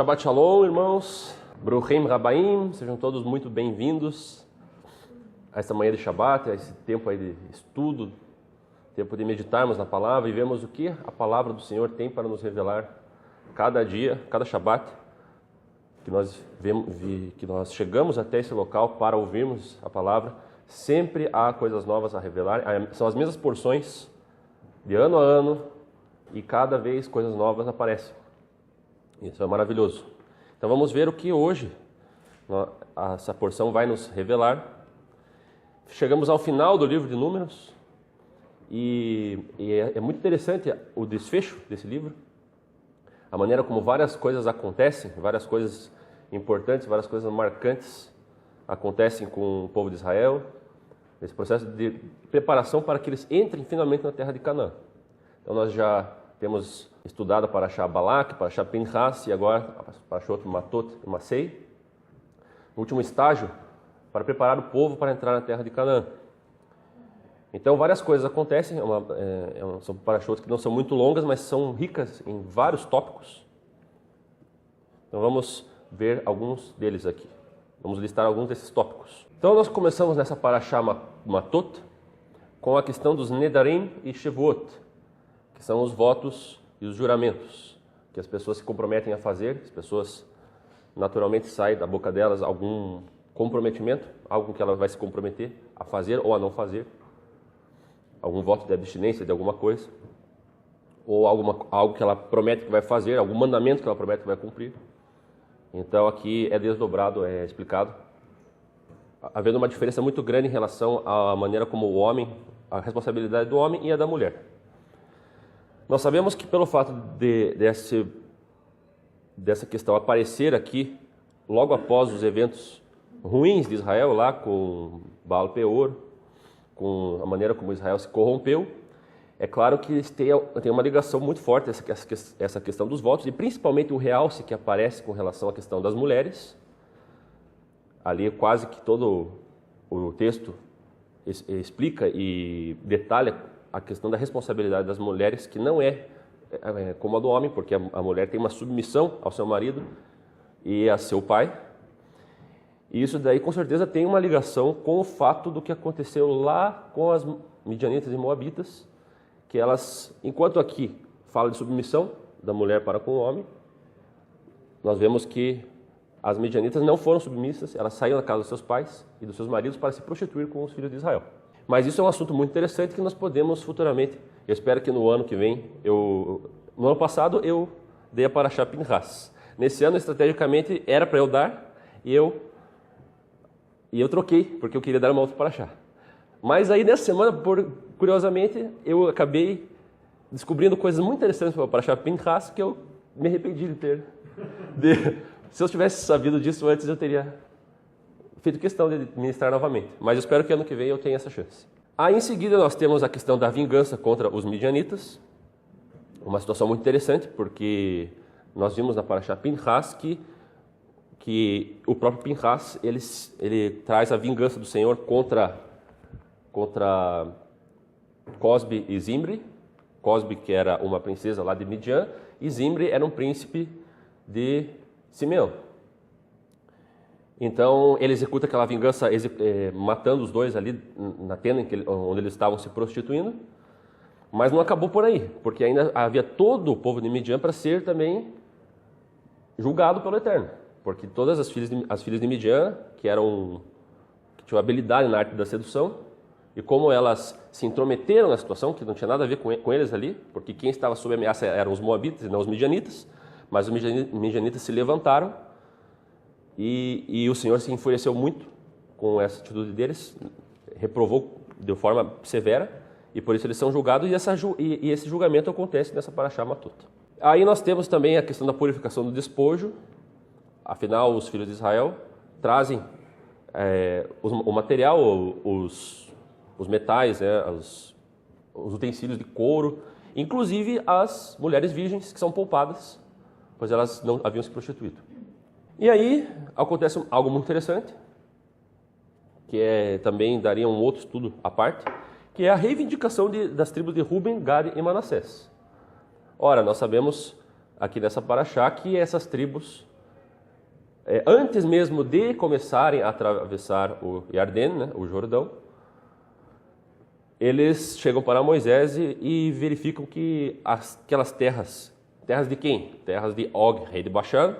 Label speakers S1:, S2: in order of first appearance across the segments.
S1: Shabbat Shalom, irmãos. Bruchim Rabaim, sejam todos muito bem-vindos a esta manhã de Shabbat, a esse tempo aí de estudo, tempo de meditarmos na palavra e vermos o que a palavra do Senhor tem para nos revelar cada dia, cada Shabbat, que nós chegamos até esse local para ouvirmos a palavra. Sempre há coisas novas a revelar, são as mesmas porções de ano a ano e cada vez coisas novas aparecem. Isso é maravilhoso. Então vamos ver o que hoje essa porção vai nos revelar. Chegamos ao final do livro de Números e é muito interessante o desfecho desse livro, a maneira como várias coisas acontecem, várias coisas importantes, várias coisas marcantes acontecem com o povo de Israel, nesse processo de preparação para que eles entrem finalmente na terra de Canaã. Então nós já temos estudado para Parashá Balak, Parashá Pinchas e agora Parashot Matot e Masei. No último estágio, para preparar o povo para entrar na terra de Canaã. Então várias coisas acontecem, são parashot que não são muito longas, mas são ricas em vários tópicos. Então vamos ver alguns deles aqui. Vamos listar alguns desses tópicos. Então nós começamos nessa Parashá Matot com a questão dos Nedarim e Shavuot, que são os votos e os juramentos que as pessoas se comprometem a fazer. As pessoas naturalmente saem da boca delas algum comprometimento, algo que ela vai se comprometer a fazer ou a não fazer, algum voto de abstinência de alguma coisa, ou algo que ela promete que vai fazer, algum mandamento que ela promete que vai cumprir. Então aqui é desdobrado, é explicado, havendo uma diferença muito grande em relação à maneira como o homem, a responsabilidade do homem e a da mulher. Nós sabemos que pelo fato dessa questão aparecer aqui, logo após os eventos ruins de Israel, lá com Baal Peor, com a maneira como Israel se corrompeu, é claro que tem uma ligação muito forte essa questão dos votos, e principalmente o realce que aparece com relação à questão das mulheres. Ali quase que todo o texto explica e detalha a questão da responsabilidade das mulheres, que não é como a do homem, porque a mulher tem uma submissão ao seu marido e a seu pai. E isso daí com certeza tem uma ligação com o fato do que aconteceu lá com as midianitas e moabitas, que elas, enquanto aqui fala de submissão da mulher para com o homem, nós vemos que as midianitas não foram submissas, elas saíram da casa dos seus pais e dos seus maridos para se prostituir com os filhos de Israel. Mas isso é um assunto muito interessante que nós podemos futuramente, eu espero que no ano que vem, no ano passado eu dei a Parashá Pinchas. Nesse ano, estrategicamente, era para eu dar e eu troquei, porque eu queria dar uma outra Parashá. Mas aí nessa semana, curiosamente, eu acabei descobrindo coisas muito interessantes para a Parashá Pinchas que eu me arrependi de ter. Se eu tivesse sabido disso antes, eu teria feito questão de ministrar novamente, mas eu espero que ano que vem eu tenha essa chance. Aí em seguida nós temos a questão da vingança contra os midianitas, uma situação muito interessante, porque nós vimos na Parashá Pinchas que o próprio Pinchas ele traz a vingança do Senhor contra Cosbe e Zimri. Cosbe, que era uma princesa lá de Midian, e Zimri era um príncipe de Simeão. Então ele executa aquela vingança matando os dois ali na tenda onde eles estavam se prostituindo, mas não acabou por aí, porque ainda havia todo o povo de Midian para ser também julgado pelo Eterno, porque todas as filhas de Midian, que tinham habilidade na arte da sedução, e como elas se intrometeram na situação, que não tinha nada a ver com eles ali, porque quem estava sob ameaça eram os moabitas e não os midianitas, mas os midianitas se levantaram, e o Senhor se enfureceu muito com essa atitude deles, reprovou de forma severa, e por isso eles são julgados, e esse julgamento acontece nessa Parashá Matot. Aí nós temos também a questão da purificação do despojo. Afinal, os filhos de Israel trazem o material, os metais, os utensílios de couro, inclusive as mulheres virgens, que são poupadas, pois elas não haviam se prostituído. E aí acontece algo muito interessante, que também daria um outro estudo à parte, que é a reivindicação das tribos de Ruben, Gad e Manassés. Ora, nós sabemos aqui nessa Parashá que essas tribos Antes mesmo de começarem a atravessar o Iardên, né, o Jordão, eles chegam para Moisés e verificam que aquelas terras de quem? Terras de Og, rei de Bashan,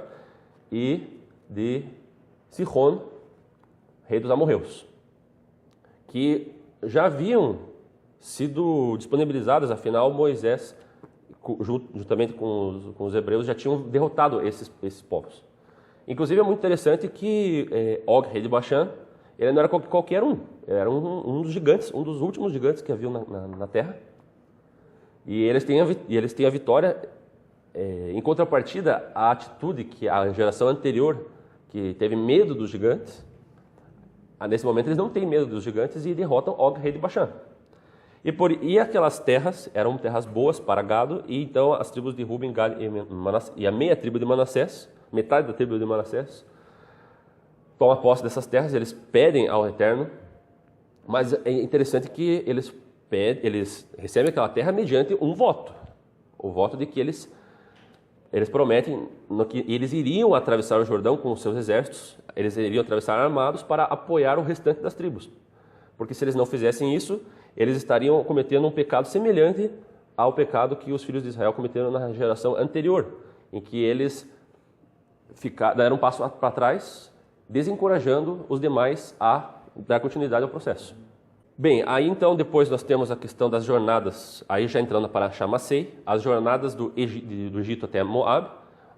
S1: e de Sihon, rei dos amorreus, que já haviam sido disponibilizadas, afinal Moisés, juntamente com os hebreus, já tinham derrotado esses povos. Inclusive é muito interessante que Og, rei de Bashan, ele não era qualquer um, ele era um dos gigantes, um dos últimos gigantes que haviam na terra. E eles têm a vitória, em contrapartida, a atitude que a geração anterior, que teve medo dos gigantes, nesse momento eles não têm medo dos gigantes e derrotam Og, rei de Bashan. E aquelas terras eram terras boas para gado, e então as tribos de Ruben, Gad e a meia tribo de Manassés, metade da tribo de Manassés, toma posse dessas terras, eles pedem ao Eterno, mas é interessante que eles recebem aquela terra mediante um voto, o voto de que eles prometem que eles iriam atravessar o Jordão com os seus exércitos, eles iriam atravessar armados para apoiar o restante das tribos, porque se eles não fizessem isso, eles estariam cometendo um pecado semelhante ao pecado que os filhos de Israel cometeram na geração anterior, em que eles deram um passo para trás, desencorajando os demais a dar continuidade ao processo. Bem, aí então depois nós temos a questão das jornadas, aí já entrando para Shamassei, as jornadas do Egito até Moab,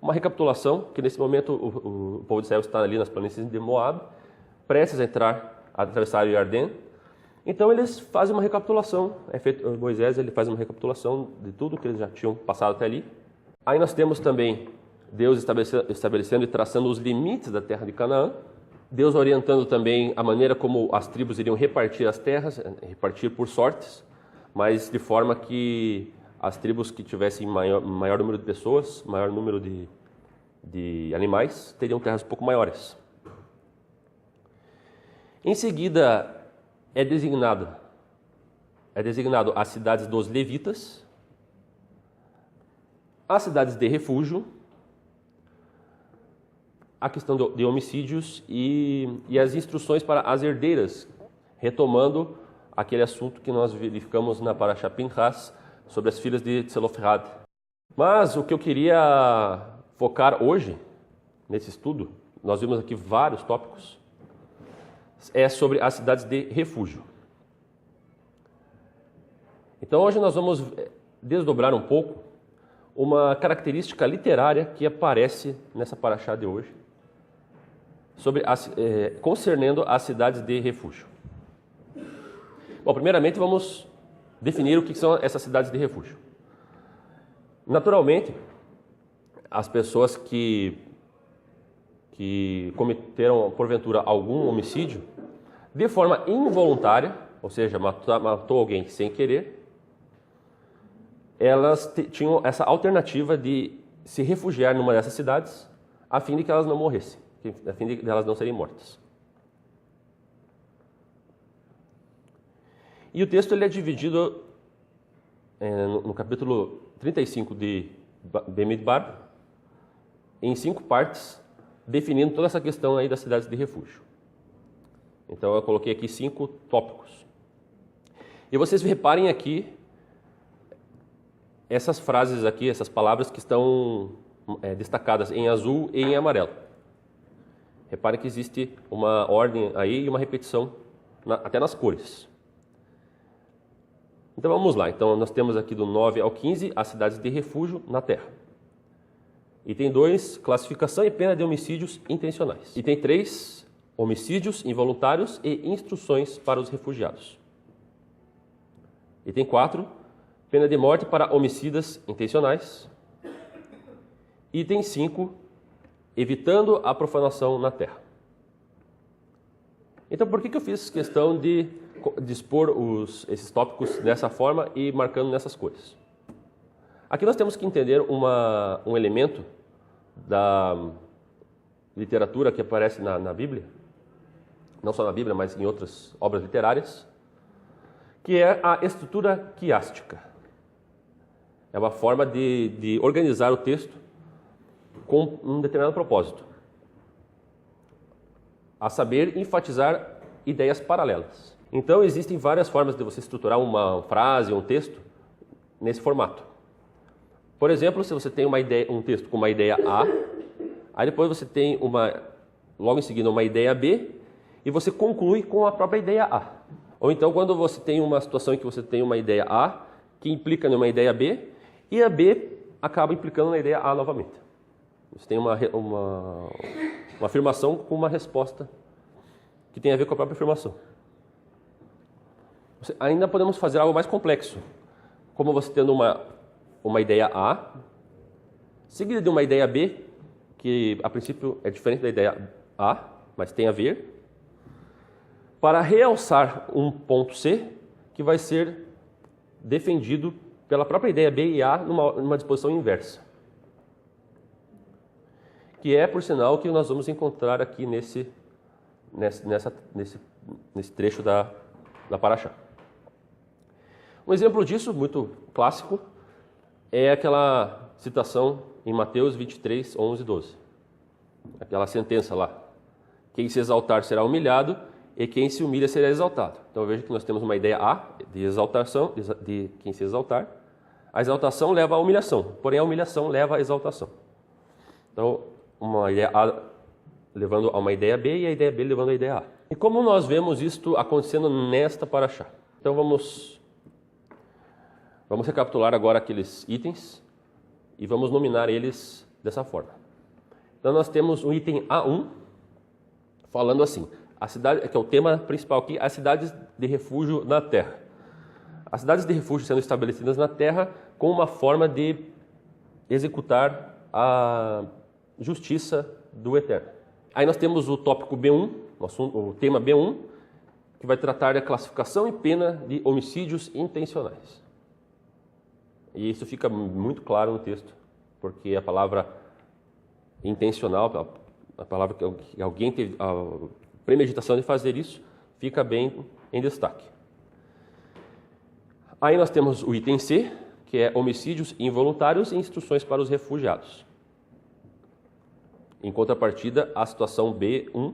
S1: uma recapitulação, que nesse momento o povo de Israel está ali nas planícies de Moab, prestes a atravessar o Iardên. Então eles fazem uma recapitulação, Moisés ele faz uma recapitulação de tudo que eles já tinham passado até ali. Aí nós temos também Deus estabelecendo e traçando os limites da terra de Canaã, Deus orientando também a maneira como as tribos iriam repartir as terras, repartir por sortes, mas de forma que as tribos que tivessem maior número de pessoas, maior número de animais, teriam terras um pouco maiores. Em seguida, é designado as cidades dos levitas, as cidades de refúgio, a questão de homicídios e as instruções para as herdeiras, retomando aquele assunto que nós verificamos na Parashá Pinchas sobre as filhas de Tzelofehad. Mas o que eu queria focar hoje, nesse estudo, nós vimos aqui vários tópicos, é sobre as cidades de refúgio. Então hoje nós vamos desdobrar um pouco uma característica literária que aparece nessa Parashá de hoje, concernendo as cidades de refúgio. Bom, primeiramente vamos definir o que são essas cidades de refúgio. Naturalmente, as pessoas que cometeram, porventura, algum homicídio, de forma involuntária, ou seja, matou alguém sem querer, elas tinham essa alternativa de se refugiar numa dessas cidades, a fim de que elas não morressem, a fim de elas não serem mortas. E o texto ele é dividido no capítulo 35 de Bemidbar em 5 partes, definindo toda essa questão aí das cidades de refúgio. Então eu coloquei aqui 5 tópicos. E vocês reparem aqui essas frases aqui, essas palavras que estão destacadas em azul e em amarelo. Reparem que existe uma ordem aí e uma repetição até nas cores. Então vamos lá. Então nós temos aqui do 9 ao 15 as cidades de refúgio na terra. Item 2, classificação e pena de homicídios intencionais. Item 3, homicídios involuntários e instruções para os refugiados. Item 4, pena de morte para homicidas intencionais. Item 5, evitando a profanação na terra. Então por que eu fiz questão de dispor esses tópicos dessa forma e marcando nessas cores? Aqui nós temos que entender um elemento da literatura que aparece na Bíblia, não só na Bíblia, mas em outras obras literárias, que é a estrutura quiástica. É uma forma de organizar o texto com um determinado propósito. a saber, enfatizar ideias paralelas. Então, existem várias formas de você estruturar uma frase ou um texto nesse formato. Por exemplo, se você tem um texto com uma ideia A, aí depois você tem logo em seguida uma ideia B, e você conclui com a própria ideia A. Ou então, quando você tem uma situação em que você tem uma ideia A, que implica numa ideia B, e a B acaba implicando na ideia A novamente. Você tem uma afirmação com uma resposta que tem a ver com a própria afirmação. Ainda podemos fazer algo mais complexo, como você tendo uma ideia A, seguida de uma ideia B, que a princípio é diferente da ideia A, mas tem a ver, para realçar um ponto C que vai ser defendido pela própria ideia B e A numa disposição inversa. Que é, por sinal, o que nós vamos encontrar aqui nesse trecho da Paraxá. Um exemplo disso, muito clássico, é aquela citação em Mateus 23, 11 e 12. Aquela sentença lá. Quem se exaltar será humilhado e quem se humilha será exaltado. Então veja que nós temos uma ideia A de exaltação, de quem se exaltar. A exaltação leva à humilhação, porém a humilhação leva à exaltação. Então, uma ideia A levando a uma ideia B e a ideia B levando a ideia A. E como nós vemos isto acontecendo nesta paraxá? Então vamos recapitular agora aqueles itens e vamos nominar eles dessa forma. Então nós temos o item A1 falando assim, a cidade, que é o tema principal aqui, as cidades de refúgio na terra. As cidades de refúgio sendo estabelecidas na terra com uma forma de executar a justiça do Eterno. Aí nós temos o tópico B1, o tema B1, que vai tratar da classificação e pena de homicídios intencionais. E isso fica muito claro no texto, porque a palavra intencional, a palavra que alguém teve a premeditação de fazer isso, fica bem em destaque. Aí nós temos o item C, que é homicídios involuntários e instruções para os refugiados. Em contrapartida, a situação B1,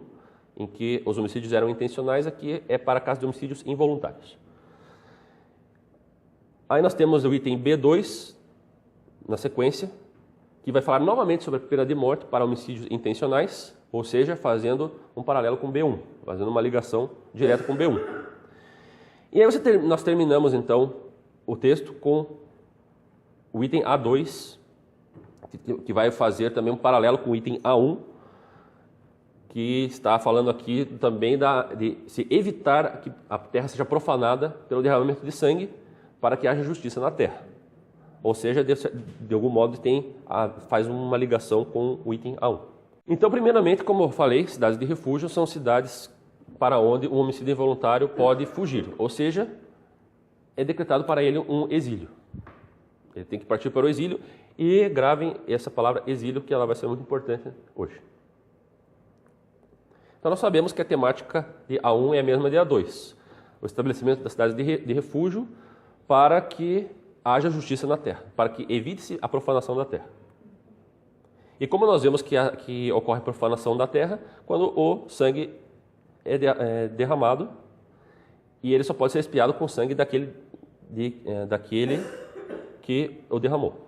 S1: em que os homicídios eram intencionais, aqui é para caso de homicídios involuntários. Aí nós temos o item B2, na sequência, que vai falar novamente sobre a pena de morte para homicídios intencionais, ou seja, fazendo um paralelo com B1, fazendo uma ligação direta com B1. E aí nós terminamos, então, o texto com o item A2, que vai fazer também um paralelo com o item A1, que está falando aqui também de se evitar que a terra seja profanada pelo derramamento de sangue para que haja justiça na terra. Ou seja, de algum modo faz uma ligação com o item A1. Então, primeiramente, como eu falei, cidades de refúgio são cidades para onde um homicídio involuntário pode fugir. Ou seja, é decretado para ele um exílio. Ele tem que partir para o exílio e gravem essa palavra exílio, que ela vai ser muito importante hoje. Então, nós sabemos que a temática de A1 é a mesma de A2. O estabelecimento das cidades de refúgio para que haja justiça na terra, para que evite-se a profanação da terra. E como nós vemos que ocorre profanação da terra quando o sangue é derramado e ele só pode ser expiado com o sangue daquele que o derramou.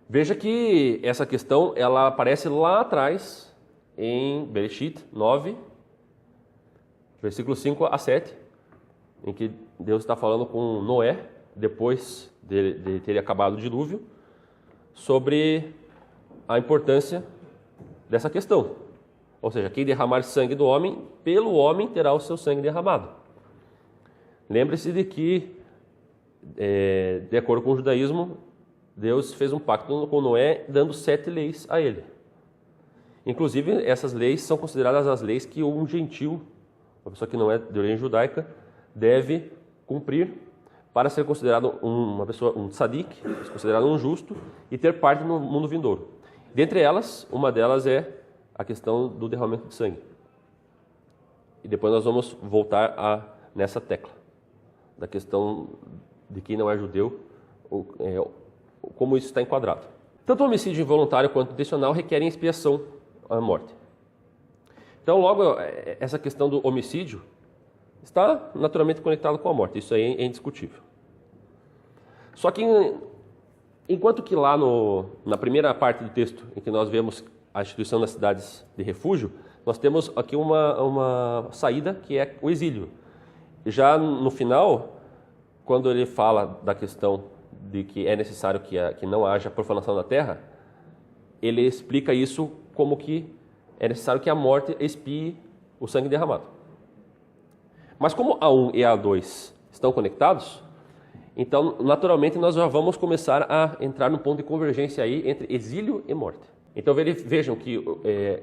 S1: Veja que essa questão ela aparece lá atrás em Bereshit 9, versículos 5 a 7, em que Deus está falando com Noé, depois de ter acabado o dilúvio, sobre a importância dessa questão. Ou seja, quem derramar sangue do homem, pelo homem terá o seu sangue derramado. Lembre-se de que, de acordo com o judaísmo, Deus fez um pacto com Noé, dando 7 leis a ele. Inclusive, essas leis são consideradas as leis que um gentil, uma pessoa que não é de origem judaica, deve cumprir para ser considerado uma pessoa, um tzadik, considerado um justo e ter parte no mundo vindouro. Dentre elas, uma delas é a questão do derramamento de sangue. E depois nós vamos voltar nessa tecla, da questão de quem não é judeu, como isso está enquadrado. Tanto o homicídio involuntário quanto intencional requerem expiação à morte. Então, logo, essa questão do homicídio está naturalmente conectada com a morte. Isso aí é indiscutível. Só que, enquanto que lá na primeira parte do texto, em que nós vemos a instituição das cidades de refúgio, nós temos aqui uma saída que é o exílio. Já no final, quando ele fala da questão de que é necessário que não haja profanação da terra, ele explica isso como que é necessário que a morte expie o sangue derramado. Mas como A1 e A2 estão conectados, então naturalmente nós já vamos começar a entrar no ponto de convergência aí entre exílio e morte. Então vejam que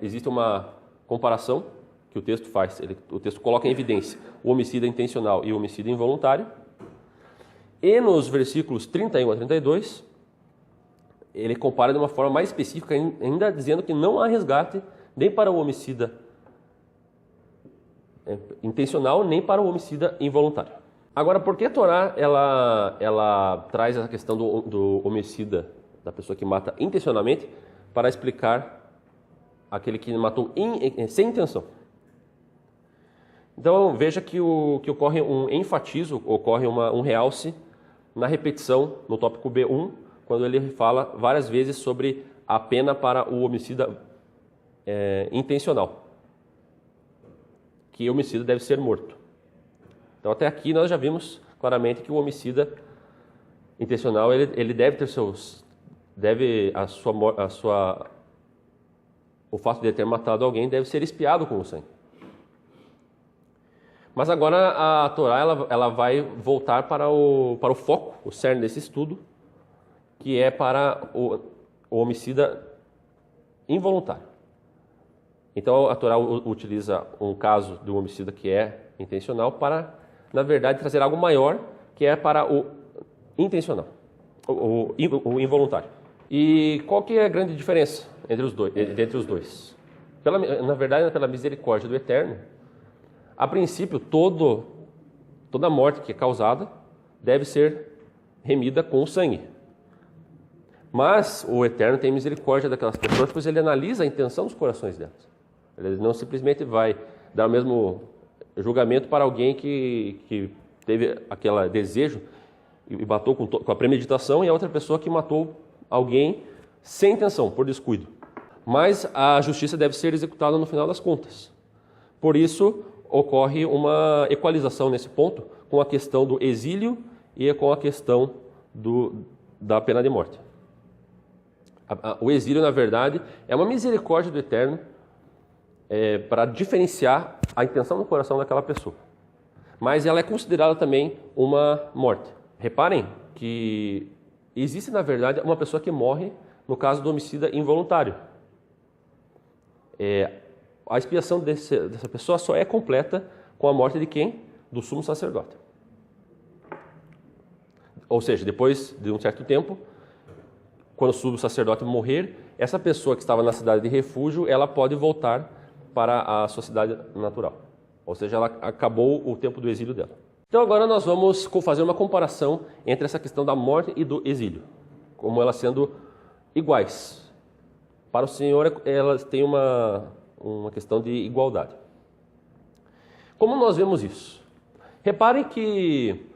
S1: existe uma comparação que o texto faz. O texto coloca em evidência o homicídio intencional e o homicídio involuntário. E nos versículos 31 a 32, ele compara de uma forma mais específica, ainda dizendo que não há resgate nem para o homicida intencional, nem para o homicida involuntário. Agora, por que a Torá ela traz essa questão do homicida, da pessoa que mata intencionalmente, para explicar aquele que matou sem intenção? Então, veja que ocorre ocorre um realce na repetição, no tópico B1, quando ele fala várias vezes sobre a pena para o homicida intencional, que o homicida deve ser morto. Então, até aqui nós já vimos claramente que o homicida intencional ele deve ter o fato de ele ter matado alguém deve ser expiado com o sangue. Mas agora a Torá ela vai voltar para o foco, o cerne desse estudo, que é para o homicida involuntário. Então a Torá utiliza um caso do homicida que é intencional para, na verdade, trazer algo maior, que é para o intencional, o involuntário. E qual que é a grande diferença entre os dois? Na verdade, pela misericórdia do Eterno, a princípio, toda morte que é causada deve ser remida com o sangue. Mas o Eterno tem misericórdia daquelas pessoas, pois ele analisa a intenção dos corações delas. Ele não simplesmente vai dar o mesmo julgamento para alguém que teve aquele desejo e matou com a premeditação, e a outra pessoa que matou alguém sem intenção, por descuido. Mas a justiça deve ser executada no final das contas. Por isso, ocorre uma equalização nesse ponto com a questão do exílio e com a questão da pena de morte. O exílio, na verdade, é uma misericórdia do Eterno para diferenciar a intenção do coração daquela pessoa. Mas ela é considerada também uma morte. Reparem que existe, na verdade, uma pessoa que morre no caso do homicida involuntário. A expiação dessa pessoa só é completa com a morte de quem? Do sumo sacerdote. Ou seja, depois de um certo tempo, quando o sumo sacerdote morrer, essa pessoa que estava na cidade de refúgio, ela pode voltar para a sua cidade natural. Ou seja, ela acabou o tempo do exílio dela. Então agora nós vamos fazer uma comparação entre essa questão da morte e do exílio, como elas sendo iguais. Para o Senhor, elas têm uma questão de igualdade. Como nós vemos isso? Reparem que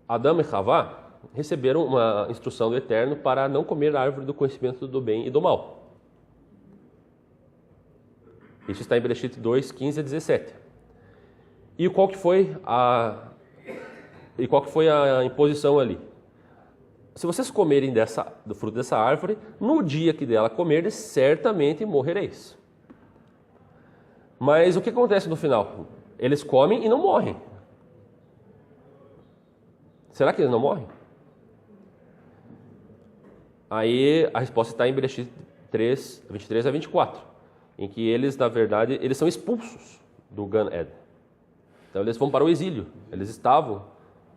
S1: Adão e Havá receberam uma instrução do Eterno para não comer a árvore do conhecimento do bem e do mal. Isso está em Bereshit 2, 15 a 17. E qual que foi a imposição ali? Se vocês comerem do fruto dessa árvore, no dia que dela comerdes, certamente morrereis. Mas o que acontece no final? Eles comem e não morrem. Será que eles não morrem? Aí a resposta está em Bereshit 3, 23 a 24, em que eles, na verdade, eles são expulsos do Gan Eden. Então eles vão para o exílio. Eles estavam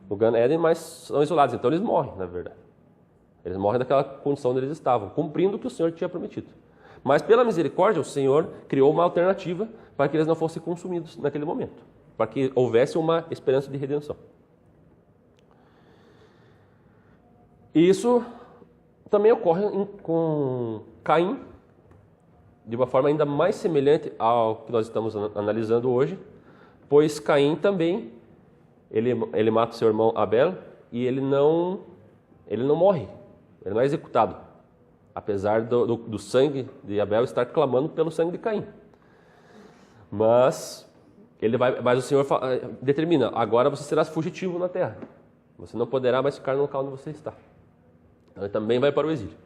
S1: no Gan Eden, mas são isolados. Então eles morrem, na verdade. Eles morrem daquela condição onde eles estavam, cumprindo o que o Senhor tinha prometido. Mas pela misericórdia, o Senhor criou uma alternativa para que eles não fossem consumidos naquele momento, para que houvesse uma esperança de redenção. E isso também ocorre com Caim de uma forma ainda mais semelhante ao que nós estamos analisando hoje, pois Caim também, ele mata o seu irmão Abel e ele não morre, ele não é executado, apesar do sangue de Abel estar clamando pelo sangue de Caim. Mas o Senhor determina, agora você será fugitivo na terra, você não poderá mais ficar no local onde você está. Então ele também vai para o exílio.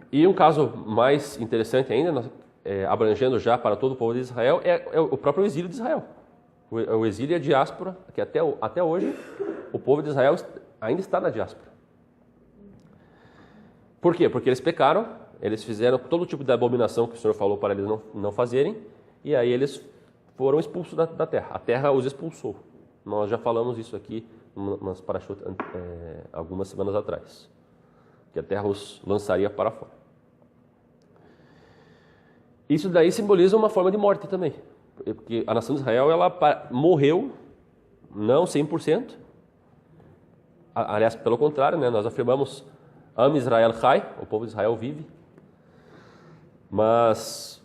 S1: E um caso mais interessante ainda, abrangendo já para todo o povo de Israel, é o próprio exílio de Israel. O exílio e a diáspora, que até hoje o povo de Israel ainda está na diáspora. Por quê? Porque eles pecaram, eles fizeram todo tipo de abominação que o Senhor falou para eles não fazerem, e aí eles foram expulsos da terra. A terra os expulsou. Nós já falamos isso aqui umas parashut, algumas semanas atrás, que a terra os lançaria para fora. Isso daí simboliza uma forma de morte também, porque a nação de Israel ela morreu, não 100%, aliás, pelo contrário, né, nós afirmamos, Am Israel Chai, o povo de Israel vive, mas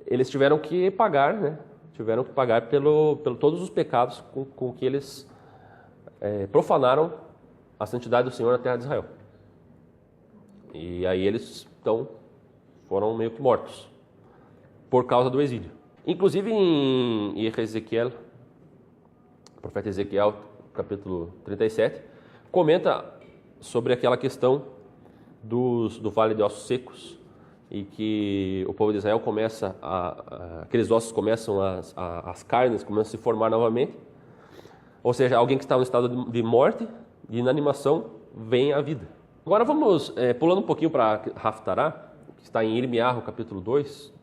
S1: eles tiveram que pagar, né, pelo todos os pecados com que eles profanaram a santidade do Senhor na terra de Israel. E aí eles, então, foram meio que mortos por causa do exílio. Inclusive em Ezequiel, o profeta Ezequiel, capítulo 37, comenta sobre aquela questão do vale de ossos secos, e que o povo de Israel começa aqueles ossos começam, as carnes começam a se formar novamente, ou seja, alguém que está no estado de morte, de inanimação, vem à vida. Agora vamos, pulando um pouquinho para Haftará, que está em Irmiyahu, capítulo 2,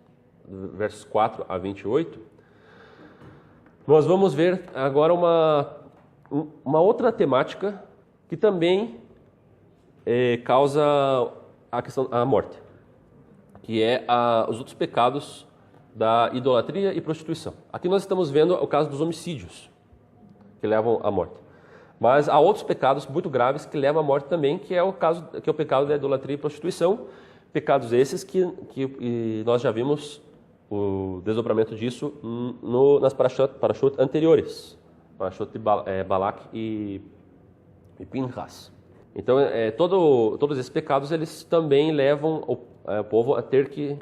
S1: versos 4 a 28, nós vamos ver agora uma outra temática que também causa a questão da morte, que é os outros pecados da idolatria e prostituição. Aqui nós estamos vendo o caso dos homicídios, que levam à morte. Mas há outros pecados muito graves que levam à morte também, que é o pecado da idolatria e prostituição. Pecados esses que nós já vimos o desdobramento disso nas parashut anteriores, parashut de Balak e Pinchas. Então, todos esses pecados eles também levam o povo a ter que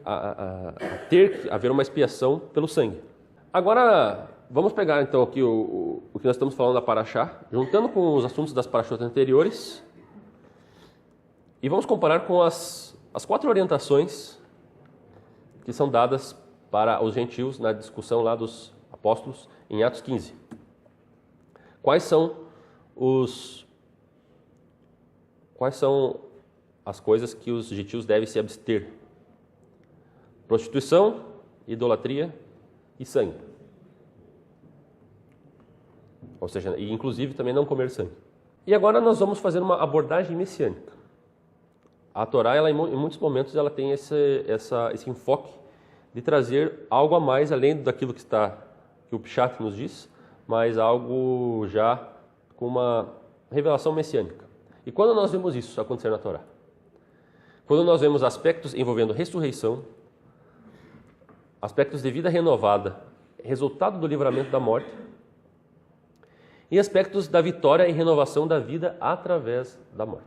S1: haver uma expiação pelo sangue. Agora, vamos pegar então aqui o que nós estamos falando da Parashá, juntando com os assuntos das Parashot anteriores, e vamos comparar com as 4 orientações que são dadas para os gentios na discussão lá dos apóstolos em Atos 15. Quais são as coisas que os gentios devem se abster? Prostituição, idolatria e sangue. Ou seja, e inclusive também não comer sangue. E agora nós vamos fazer uma abordagem messiânica. A Torá, ela, em muitos momentos, ela tem esse enfoque de trazer algo a mais, além daquilo que o Pshat nos diz, mas algo já com uma revelação messiânica. E quando nós vemos isso acontecer na Torá? Quando nós vemos aspectos envolvendo ressurreição, aspectos de vida renovada, resultado do livramento da morte, e aspectos da vitória e renovação da vida através da morte.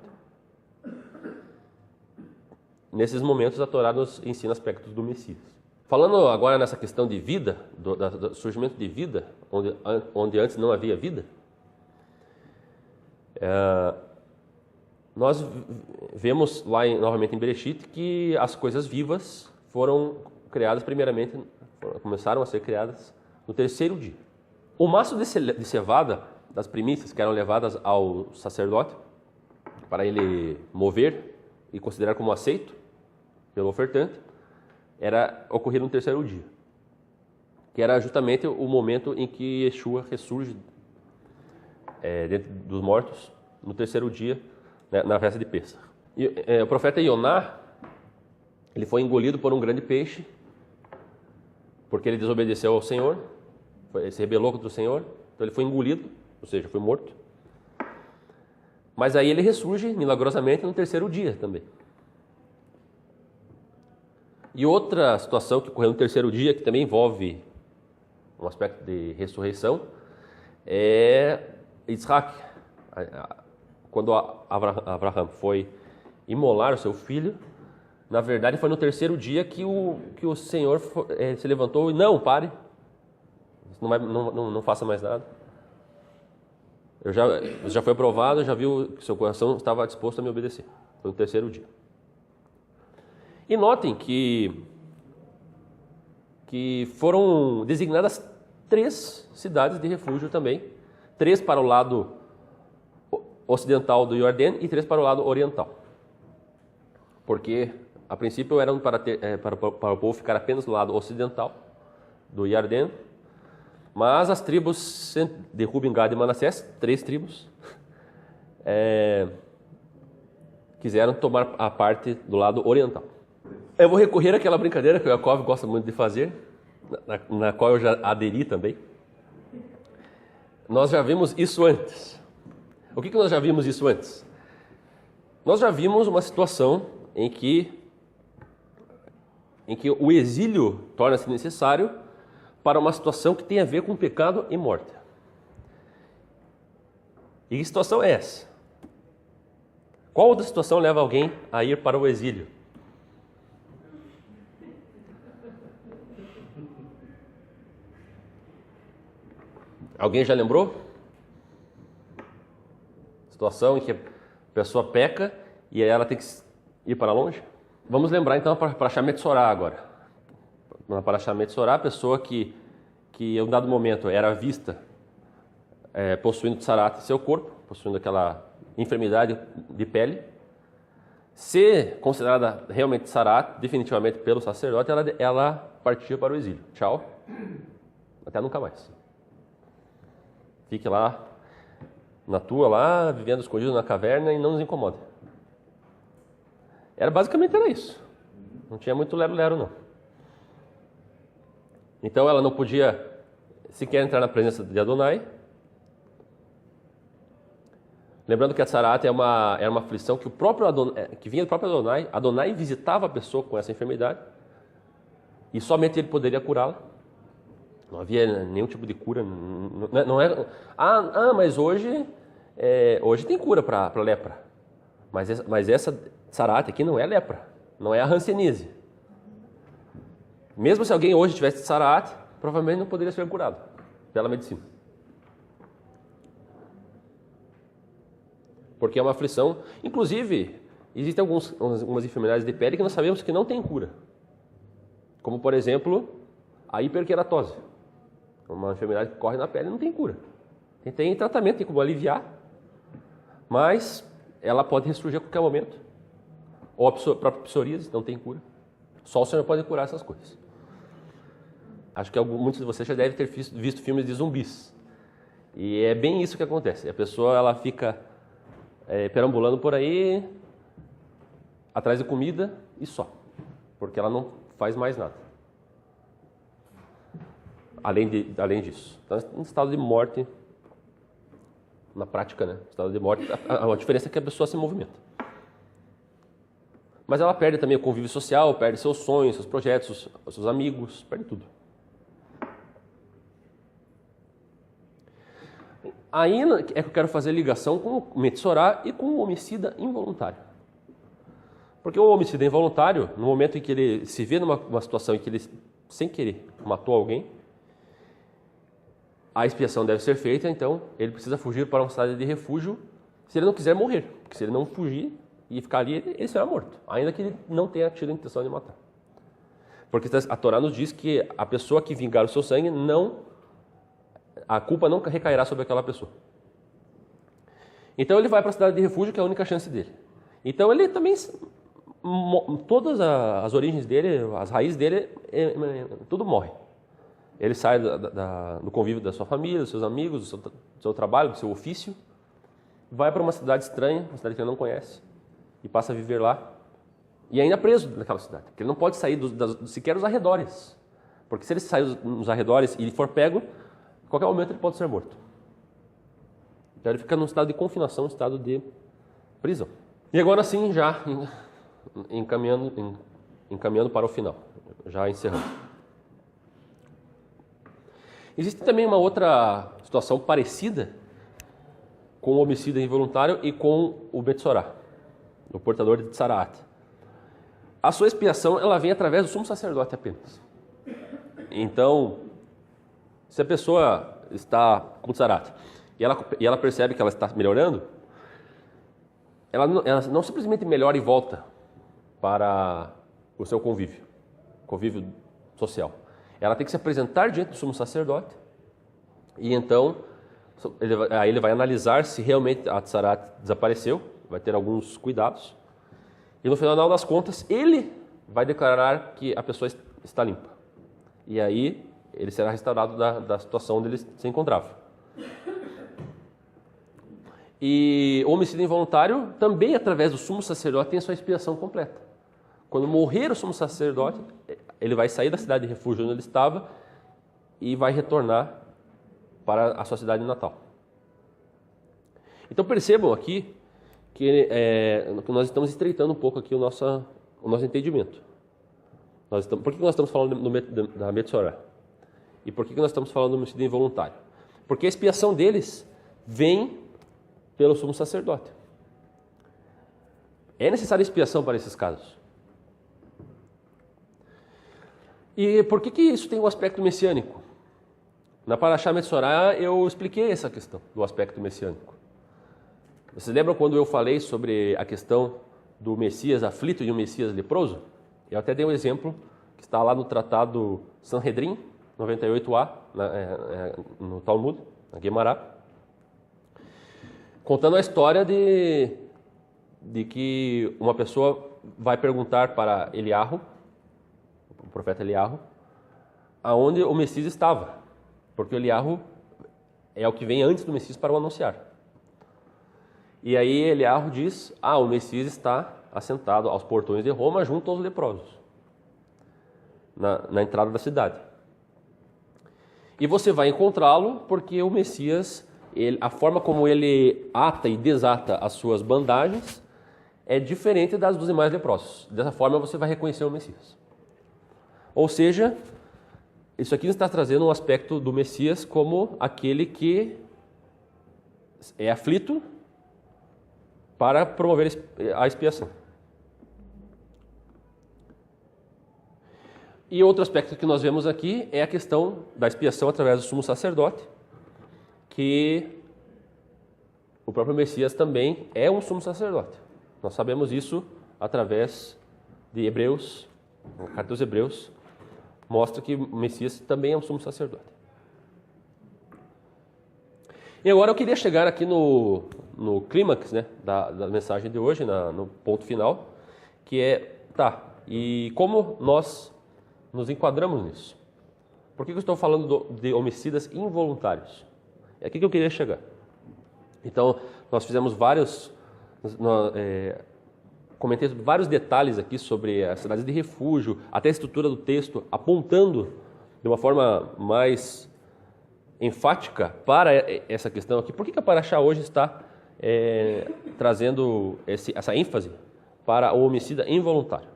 S1: Nesses momentos, a Torá nos ensina aspectos do Messias. Falando agora nessa questão de vida, do surgimento de vida, onde antes não havia vida, nós vemos lá novamente em Bereshit que as coisas vivas foram criadas primeiramente, começaram a ser criadas no 3º dia. O maço de cevada das primícias que eram levadas ao sacerdote para ele mover e considerar como aceito pelo ofertante, era ocorrido no 3º dia, que era justamente o momento em que Yeshua ressurge dentre dos mortos no 3º dia, né, na festa de Pêssar. O profeta Ioná, ele foi engolido por um grande peixe, porque ele desobedeceu ao Senhor, se rebelou contra o Senhor, então ele foi engolido, ou seja, foi morto. Mas aí ele ressurge milagrosamente no 3º dia também. E outra situação que ocorreu no terceiro dia, que também envolve um aspecto de ressurreição, é Isaac. Quando Abraão foi imolar o seu filho, na verdade foi no terceiro dia que o Senhor se levantou e não, pare, não faça mais nada. Já foi aprovado, já viu que seu coração estava disposto a me obedecer. Foi no terceiro dia. E notem que foram designadas 3 cidades de refúgio também. 3 para o lado ocidental do Jordão e 3 para o lado oriental. Porque, a princípio, eram para o povo ficar apenas do lado ocidental do Jordão. Mas as tribos de Ruben, Gad e Manassés, 3 tribos, quiseram tomar a parte do lado oriental. Eu vou recorrer àquela brincadeira que o Jacob gosta muito de fazer, na qual eu já aderi também. Nós já vimos isso antes. O que nós já vimos isso antes? Nós já vimos uma situação em que o exílio torna-se necessário para uma situação que tem a ver com pecado e morte. E que situação é essa? Qual outra situação leva alguém a ir para o exílio? Alguém já lembrou? Situação em que a pessoa peca e ela tem que ir para longe? Vamos lembrar então para Parashá Metzorá agora. Na Parashá Metzorá, a pessoa que em um dado momento era vista possuindo tsarat em seu corpo, possuindo aquela enfermidade de pele, se considerada realmente tsarat, definitivamente pelo sacerdote, ela partia para o exílio. Tchau. Até nunca mais. Fique lá, na tua lá, vivendo escondido na caverna e não nos incomode. Basicamente era isso. Não tinha muito lero-lero, não. Então ela não podia sequer entrar na presença de Adonai. Lembrando que a tsarat era uma aflição que que vinha do próprio Adonai. Adonai visitava a pessoa com essa enfermidade e somente ele poderia curá-la. Não havia nenhum tipo de cura. Não era. Mas hoje tem cura para lepra. Mas essa tsarat aqui não é lepra, não é a hanseníase. Mesmo se alguém hoje tivesse tsarat, provavelmente não poderia ser curado pela medicina. Porque é uma aflição. Inclusive, existem algumas enfermidades de pele que nós sabemos que não tem cura. Como, por exemplo, a hiperqueratose. Uma enfermidade que corre na pele e não tem cura. Tem tratamento, tem como aliviar, mas ela pode ressurgir a qualquer momento. Ou a própria psoríase não tem cura. Só o Senhor pode curar essas coisas. Acho que muitos de vocês já devem ter visto filmes de zumbis. E é bem isso que acontece. A pessoa ela fica perambulando por aí, atrás de comida e só. Porque ela não faz mais nada. Além disso. Então, em estado de morte, na prática, né? Estado de morte, a diferença é que a pessoa se movimenta. Mas ela perde também o convívio social, perde seus sonhos, seus projetos, seus amigos, perde tudo. Aí é que eu quero fazer ligação com o Metzorá e com o homicida involuntário. Porque o homicida involuntário, no momento em que ele se vê numa situação em que ele, sem querer, matou alguém, a expiação deve ser feita, então ele precisa fugir para uma cidade de refúgio se ele não quiser morrer. Porque se ele não fugir e ficar ali, ele será morto, ainda que ele não tenha tido a intenção de matar. Porque a Torá nos diz que a pessoa que vingar o seu sangue, a culpa não recairá sobre aquela pessoa. Então ele vai para a cidade de refúgio, que é a única chance dele. Então ele também, todas as origens dele, as raízes dele, tudo morre. Ele sai do convívio da sua família, dos seus amigos, do seu trabalho, do seu ofício, vai para uma cidade estranha, uma cidade que ele não conhece, e passa a viver lá, e ainda preso naquela cidade, porque ele não pode sair sequer dos arredores, porque se ele sair dos arredores e ele for pego, a qualquer momento ele pode ser morto. Então ele fica num estado de confinação, um estado de prisão. E agora sim, já encaminhando, encaminhando para o final, já encerrando. Existe também uma outra situação parecida com o homicídio involuntário e com o Betsorá, o portador de Tzaraat. A sua expiação ela vem através do sumo sacerdote apenas. Então, se a pessoa está com Tzaraat e ela percebe que ela está melhorando, ela não simplesmente melhora e volta para o seu convívio social. Ela tem que se apresentar diante do sumo sacerdote e então aí ele vai analisar se realmente a Tzaraat desapareceu, vai ter alguns cuidados e no final das contas ele vai declarar que a pessoa está limpa. E aí ele será restaurado da situação onde ele se encontrava. E o homicídio involuntário também através do sumo sacerdote tem a sua expiação completa. Quando morrer o sumo sacerdote, ele vai sair da cidade de refúgio onde ele estava e vai retornar para a sua cidade natal. Então percebam aqui que nós estamos estreitando um pouco aqui o nosso entendimento. Por que nós estamos falando da Betsorá? E por que nós estamos falando do homicídio involuntário? Porque a expiação deles vem pelo sumo sacerdote. É necessária expiação para esses casos. E por que isso tem um aspecto messiânico? Na Parashá Betsorá eu expliquei essa questão do aspecto messiânico. Vocês lembram quando eu falei sobre a questão do Messias aflito e o Messias leproso? Eu até dei um exemplo que está lá no tratado Sanhedrin, 98a, no Talmud, na Guemará, contando a história de que uma pessoa vai perguntar para Eliarro, o profeta Eliarro, aonde o Messias estava, porque o Eliarro é o que vem antes do Messias para o anunciar. E aí Eliarro diz, o Messias está assentado aos portões de Roma junto aos leprosos, na entrada da cidade. E você vai encontrá-lo porque o Messias, a forma como ele ata e desata as suas bandagens é diferente das dos demais leprosos. Dessa forma você vai reconhecer o Messias. Ou seja, isso aqui está trazendo um aspecto do Messias como aquele que é aflito para promover a expiação. E outro aspecto que nós vemos aqui é a questão da expiação através do sumo sacerdote, que o próprio Messias também é um sumo sacerdote. Nós sabemos isso através de Hebreus, a carta dos Hebreus, mostra que o Messias também é um sumo sacerdote. E agora eu queria chegar aqui no clímax, né, da mensagem de hoje, no ponto final, que é, e como nós nos enquadramos nisso? Por que eu estou falando de homicidas involuntários? É aqui que eu queria chegar. Então, nós fizemos comentei vários detalhes aqui sobre as cidades de refúgio, até a estrutura do texto, apontando de uma forma mais enfática para essa questão aqui. Por que a Parashá hoje está trazendo essa ênfase para o homicida involuntário?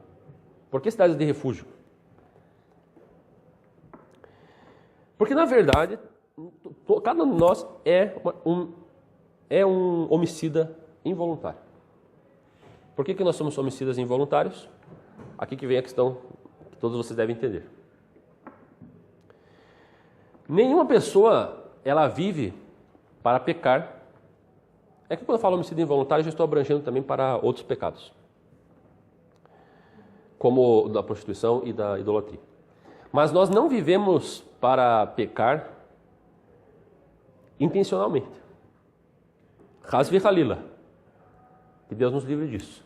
S1: Por que cidades de refúgio? Porque, na verdade, cada um de nós é um homicida involuntário. Por que nós somos homicidas involuntários? Aqui que vem a questão que todos vocês devem entender. Nenhuma pessoa, ela vive para pecar. É que quando eu falo homicídio involuntário, eu já estou abrangendo também para outros pecados, como da prostituição e da idolatria. Mas nós não vivemos para pecar intencionalmente. Hasvi Halila. Que Deus nos livre disso.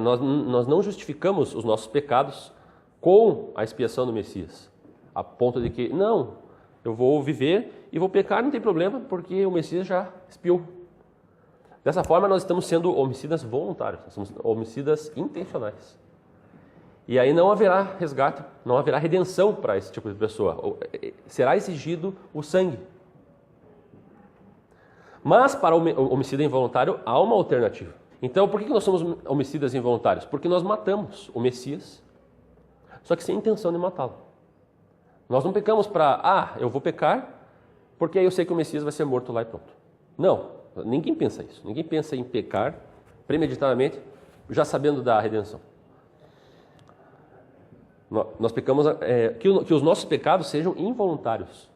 S1: Nós não justificamos os nossos pecados com a expiação do Messias, a ponto de que, não, eu vou viver e vou pecar, não tem problema, porque o Messias já expiou. Dessa forma, nós estamos sendo homicidas voluntários, nós somos homicidas intencionais. E aí não haverá resgate, não haverá redenção para esse tipo de pessoa. Será exigido o sangue. Mas para o homicídio involuntário há uma alternativa. Então, por que nós somos homicidas involuntários? Porque nós matamos o Messias, só que sem intenção de matá-lo. Nós não pecamos para, eu vou pecar, porque aí eu sei que o Messias vai ser morto lá e pronto. Não, ninguém pensa isso. Ninguém pensa em pecar premeditadamente, já sabendo da redenção. Nós pecamos, que os nossos pecados sejam involuntários,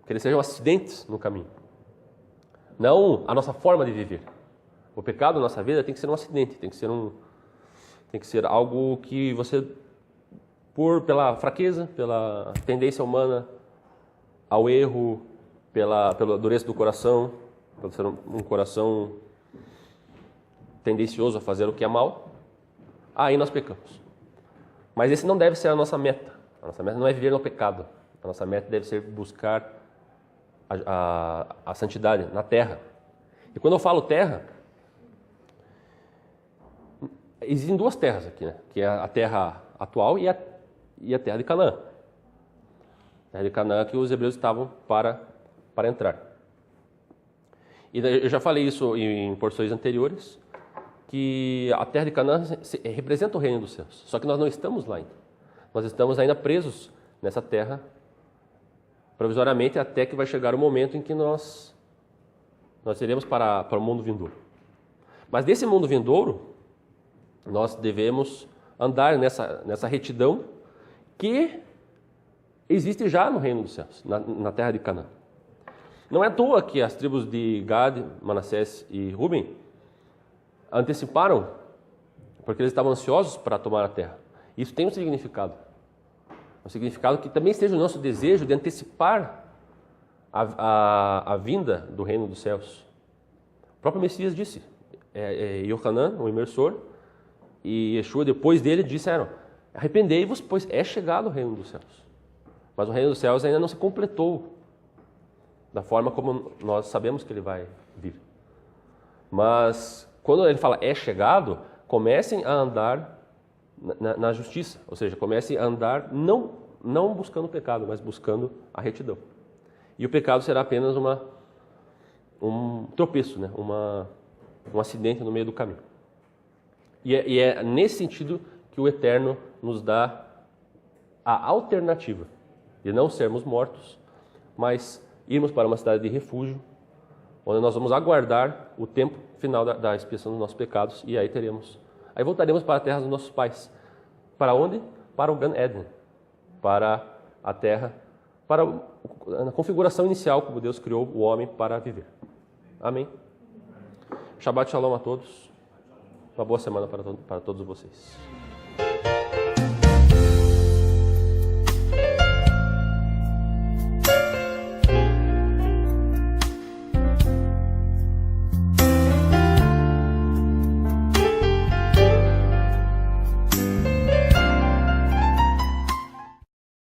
S1: que eles sejam acidentes no caminho. Não a nossa forma de viver. O pecado na nossa vida tem que ser um acidente, tem que ser algo que você, pela fraqueza, pela tendência humana ao erro, pela dureza do coração, pelo ser um coração tendencioso a fazer o que é mal, aí nós pecamos. Mas esse não deve ser a nossa meta. A nossa meta não é viver no pecado. A nossa meta deve ser buscar a santidade na terra. E quando eu falo terra, existem duas terras aqui, né? Que é a terra atual e a terra de Canaã. A terra de Canaã que os hebreus estavam para entrar. E eu já falei isso em porções anteriores, que a terra de Canaã representa o reino dos céus. Só que nós não estamos lá ainda. Nós estamos ainda presos nessa terra, provisoriamente, até que vai chegar o momento em que nós iremos para o mundo vindouro. Mas desse mundo vindouro, nós devemos andar nessa retidão que existe já no reino dos céus, na terra de Canaã. Não é à toa que as tribos de Gad, Manassés e Ruben anteciparam, porque eles estavam ansiosos para tomar a terra. Isso tem um significado que também esteja o nosso desejo de antecipar a vinda do reino dos céus. O próprio Messias disse, Yohanan, o imersor, e Yeshua depois dele disseram, arrependei-vos, pois é chegado o reino dos céus. Mas o reino dos céus ainda não se completou da forma como nós sabemos que ele vai vir. Mas quando ele fala é chegado, comecem a andar na justiça, ou seja, comecem a andar não buscando o pecado, mas buscando a retidão. E o pecado será apenas um tropeço, né? Um acidente no meio do caminho. E é nesse sentido que o Eterno nos dá a alternativa de não sermos mortos, mas irmos para uma cidade de refúgio, onde nós vamos aguardar o tempo final da expiação dos nossos pecados, e aí voltaremos para a terra dos nossos pais. Para onde? Para o Gan Eden, para a terra, para a configuração inicial como Deus criou o homem para viver. Amém? Shabbat Shalom a todos. Uma boa semana para todos vocês.